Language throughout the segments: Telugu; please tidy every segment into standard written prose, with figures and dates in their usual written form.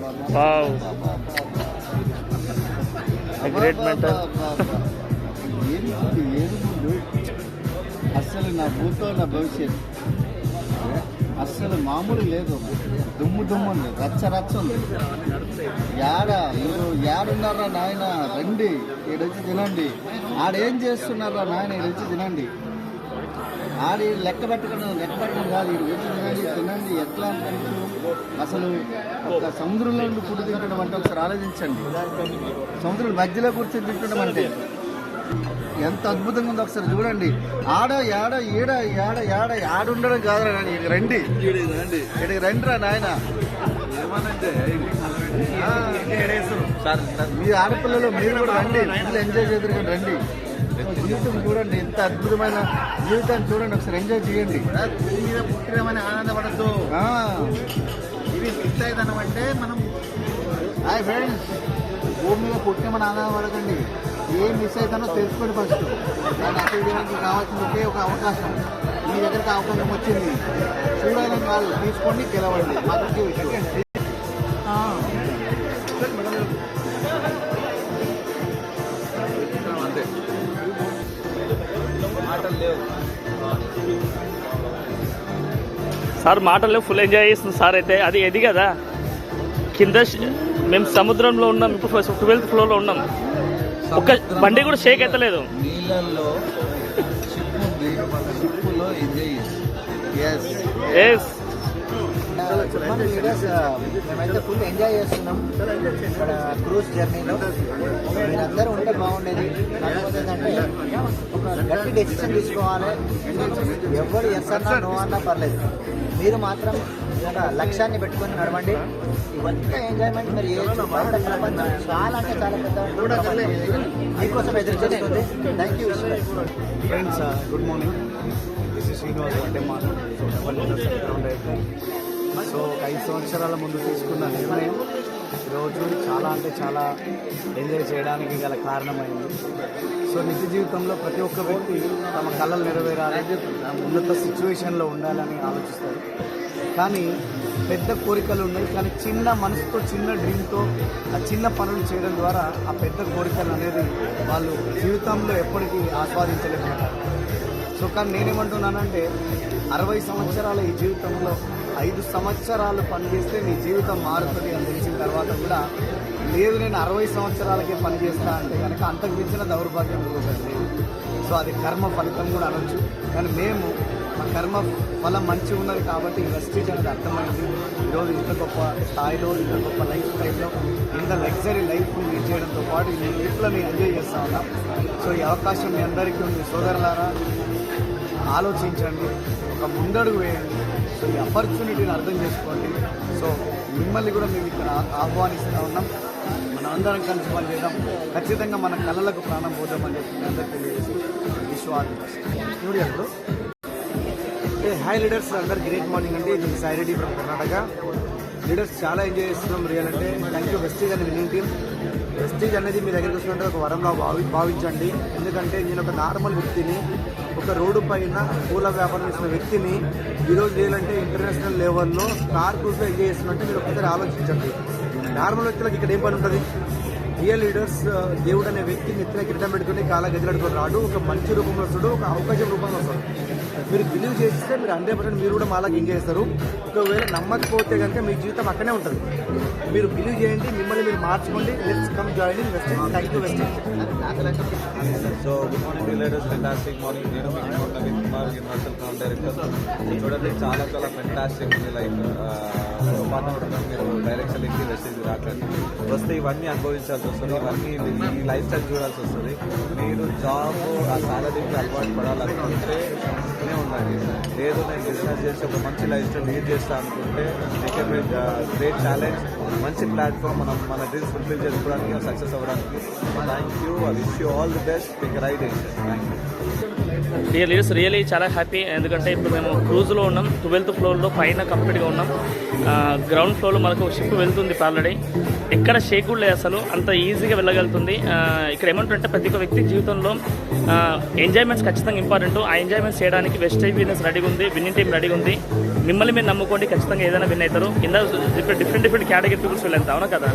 Wow, great mentor. అస్సలు నా భూతో నా భవిష్యత్ అస్సలు మామూలు లేదు. దుమ్ము ఉంది, రచ్చ ఉంది. ఏడున్నారా నాయన, రండి ఈడొచ్చి తినండి. ఆడేం చేస్తున్నారా నాయన, ఈడొచ్చి తినండి. ఆడి లెక్క పెట్టడం కాదు, ఈడు వచ్చి తినండి. ఎట్లా అనుకుంటూ అసలు ఒక సముద్రంలో నుండి ఫుడ్ తింటడం అంటే ఒకసారి ఆలోచించండి. సముద్రం మధ్యలో కూర్చొని తింటడం అంటే ఎంత అద్భుతంగా ఉందో ఒకసారి చూడండి. ఆడుండడం కాదురా నాని, రండి ఇక్కడికి రండిరా నాయన. ఏమనంటే మీ ఆడపిల్లలు మీరు కూడా రండి, పిల్లలు ఎంజాయ్ చేద్దరు రండి. జీవితం చూడండి, ఎంత అద్భుతమైన జీవితాన్ని చూడండి, ఒకసారి ఎంజాయ్ చేయండి. భూమి మీద పుట్టినామని ఆనందపడద్దు. ఇవి మిస్ అవుతాం అంటే మనం హాయ్ ఫ్రెండ్స్, భూమి మీద పుట్టినామని ఆనందపడకండి. ఏం మిస్ అవుతానో తెలుసుకోండి ఫస్ట్. దాన్ని అసలు కావాల్సిన ఒకే ఒక అవకాశం మీ దగ్గరకు అవకాశం వచ్చింది. చూడాలని కాదు, తీసుకోండి, గెలవండి. అదొకే విషయం. అంతే, మాటలు లేవు సార్, మాటలు లేవు. ఫుల్ ఎంజాయ్ చేస్తుంది సార్. అయితే అది ఎది కదా కింద, మేము సముద్రంలో ఉన్నాం. ఇప్పుడు 12th ఫ్లోర్లో ఉన్నాం. ఒక బండి కూడా షేక్ అవుతలేదు. నీళ్ళల్లో షిప్పులో ఎంజాయ్ మేమైతే ఫుల్ ఎంజాయ్ చేస్తున్నాం ఇక్కడ క్రూజ్ జర్నీలో. మీరందరూ ఉంటే బాగుండేది. కాకపోతే ఏంటంటే ఒక గట్టి డెసిషన్ తీసుకోవాలి. ఎవరు ఎస్ అన్నా నో అన్నా పర్లేదు, మీరు మాత్రం ఒక లక్ష్యాన్ని పెట్టుకొని నడవండి. ఇవంతా ఎంజాయ్మెంట్ మీరు చేయొచ్చు. బయట ప్రపంచం చాలా అంటే చాలా పెద్ద మీకోసం ఎదురు చేస్తుంది. Thank you friends. Good morning, this is Srinivas Vaddeman. So 5 సంవత్సరాల ముందు తీసుకున్న నిర్ణయం ఈరోజు చాలా అంటే చాలా ఎంజాయ్ చేయడానికి గల కారణమైంది. సో నిత్య జీవితంలో ప్రతి ఒక్క వ్యక్తి తమ కళలు నెరవేరాలి, ఉన్నత సిచ్యువేషన్లో ఉండాలని ఆలోచిస్తారు. కానీ పెద్ద కోరికలు ఉన్నాయి, కానీ చిన్న మనసుతో, చిన్న డ్రీమ్తో ఆ చిన్న పనులు చేయడం ద్వారా ఆ పెద్ద కోరికలు అనేది వాళ్ళు జీవితంలో ఎప్పటికీ ఆస్వాదించలేకపోతారు. సో కానీ నేనేమంటున్నానంటే 60 సంవత్సరాల ఈ జీవితంలో 5 సంవత్సరాలు పనిచేస్తే నీ జీవితం మారుతుంది అని తెలిసిన తర్వాత కూడా లేదు నేను 60 సంవత్సరాలకే పనిచేస్తా అంటే కనుక అంతకు మించిన దౌర్భాగ్యం ఇంకొకటి లేదు. సో అది కర్మ ఫలితం కూడా అనొచ్చు. కానీ మేము మా కర్మ ఫలం మంచి ఉన్నది కాబట్టి వెస్టేజ్ అనేది అర్థమైంది. ఈరోజు ఇంత గొప్ప స్థాయిలో, ఇంత గొప్ప లైఫ్ స్టైల్లో, ఇంత లగ్జరీ లైఫ్ లీడ్ చేయడంతో పాటు ఈ లైఫ్లో నేను ఎంజాయ్ చేస్తూ ఉన్నాం. సో ఈ అవకాశం మీ అందరికీ ఉంది. సోదరులారా, ఆలోచించండి, ఒక ముందడుగు వేయండి. సో ఈ ఆపర్చునిటీని అర్థం చేసుకోండి. సో మిమ్మల్ని కూడా మేము ఇక్కడ ఆహ్వానిస్తూ ఉన్నాం. మనం అందరం కలిసి పని చేద్దాం. ఖచ్చితంగా మన కళలకు ప్రాణం పోదామని చెప్పి అందరికీ తెలియజేసి విశ్వాసం ఇప్పుడు హాయ్ లీడర్స్, అందరు గ్రేట్ మార్నింగ్ అండి. ఇది సాయిరెడ్డి ఫ్రమ్ కర్ణాటక. లీడర్స్ చాలా ఎంజాయ్ చేస్తున్నాం. రియల్ అంటే థ్యాంక్ యూ వెస్టేజ్ అని విన్నింగ్ టీమ్. వెస్టేజ్ అనేది మీ దగ్గరికి వస్తుంటే ఒక వరంలా భావించండి. ఎందుకంటే నేను ఒక నార్మల్ వ్యక్తిని, ఒక రోడ్డు పైన పూల వ్యాపారం చేసిన వ్యక్తిని ఈరోజు చేయాలంటే ఇంటర్నేషనల్ లెవెల్లో స్టార్ క్రూజ్లో ఎంజాయ్ చేస్తున్నట్టే మీరు ఒకసారి ఆలోచించండి. నార్మల్ వ్యక్తులకు ఇక్కడ ఏం పని ఉంటుంది? రియల్ లీడర్స్ దేవుడు అనే వ్యక్తి నెత్తిన కిరీటం పెట్టుకుని కాళ్ళ గదిలాడుకొని రాడు. ఒక మంచి రూపంలో వస్తాడు, ఒక అవకాశం రూపంలో వస్తాడు. మీరు బిలీవ్ చేస్తే మీరు 100% మీరు కూడా మాలాగా ఎంజాయ్ చేస్తారు. ఒకవేళ నమ్మకపోతే కనుక మీ జీవితం అక్కడే ఉంటుంది. మీరు బిలీవ్ చేయండి, మిమ్మల్ని మీరు మార్చుకోండి. Let's come join in Vestige. Thank you Vestige. So good morning leaders, fantastic morning. నేను మీకు Naveen Kumar, universal found director. చూడండి చాలా చాలా ఫెంటాస్టిక్ ఉంది లైఫ్. పార్ట్నర్ మీరు డైరెక్షన్ ఇంటి వెస్టేజ్ రాకండి. వస్తే ఇవన్నీ అనుభవించాల్సి వస్తుంది, ఇవన్నీ ఈ లైఫ్ స్టైల్ చూడాల్సి వస్తుంది. మీరు జాబ్ ఆ సాలరీకి అలవాటు పడాలనుకుంటే ఉండండి. లేదు నేను బిజినెస్ చేసి ఒక మంచి లైఫ్ స్టైల్ లీడ్ చేస్తా అనుకుంటే గ్రేట్ ఛాలెంజ్, మంచి ప్లాట్ఫామ్ మన డ్రీమ్స్ ఫుల్ఫిల్ చేసుకోవడానికి, సక్సెస్ అవ్వడానికి. Thank you. I wish you all the best. Pick right decision. Thank you. Dear leaders, really చాలా హ్యాపీ. ఎందుకంటే ఇప్పుడు మేము క్రూజ్లో ఉన్నాం. 12th ఫ్లోర్లో పైన కంప్లీట్గా ఉన్నాం. గ్రౌండ్ ఫ్లోర్లో మనకు షిప్ వెళ్తుంది ఆల్రెడీ. ఎక్కడ షేక్ కూడా లేదు, అసలు అంత ఈజీగా వెళ్ళగలుగుతుంది. ఇక్కడ ఏమంటుంటే ప్రతి ఒక్క వ్యక్తి జీవితంలో ఎంజాయ్మెంట్స్ ఖచ్చితంగా ఇంపార్టెంట్. ఆ ఎంజాయ్మెంట్స్ చేయడానికి వెస్టేజ్ బిజినెస్ రెడీగా ఉంది, విన్నింగ్ టీమ్ రెడీగా ఉంది. మిమ్మల్ని మీరు నమ్ముకోండి, ఖచ్చితంగా ఏదైనా విన్ అవుతారు. కింద డిఫరెంట్ కేటగిరీ పీపుల్స్ వెళ్ళంతా, అవునా కదా.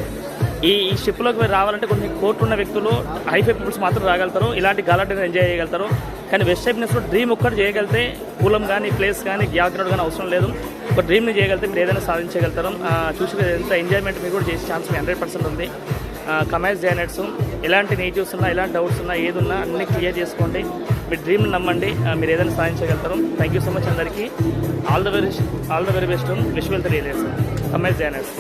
ఈ షిప్లోకి రావాలంటే కొన్ని కోట్లు ఉన్న వ్యక్తులు, హైఫై పీపుల్స్ మాత్రం రాగలుగుతారు, ఇలాంటి గాలటని ఎంజాయ్ చేయగలుగుతారు. కానీ వెస్ట్ హ్యాపీనెస్లో డ్రీమ్ ఒక్కటి చేయగలిగితే కులం కానీ, ప్లేస్ కానీ, బ్యాక్గ్రౌండ్ కానీ అవసరం లేదు. ఒక డ్రీమ్ని చేయగలిగితే మీరు ఏదైనా సాధించగలుగుతారు. చూసి ఎంత ఎంజాయ్మెంట్ మీరు కూడా చేసే ఛాన్స్ 100% ఉంది. కమైజ్ జాయినర్స్ ఎలాంటి నెగిటివ్స్ ఉన్నా, ఎలాంటి డౌట్స్ ఉన్నా, ఏది ఉన్నా అన్నీ క్లియర్ చేసుకోండి. మీ డ్రీమ్ని నమ్మండి, మీరు ఏదైనా సాధించగలుగుతారు. థ్యాంక్ యూ సో మచ్ అందరికీ. All the very best. Wish well the real కమైజ్ జాయినర్స్.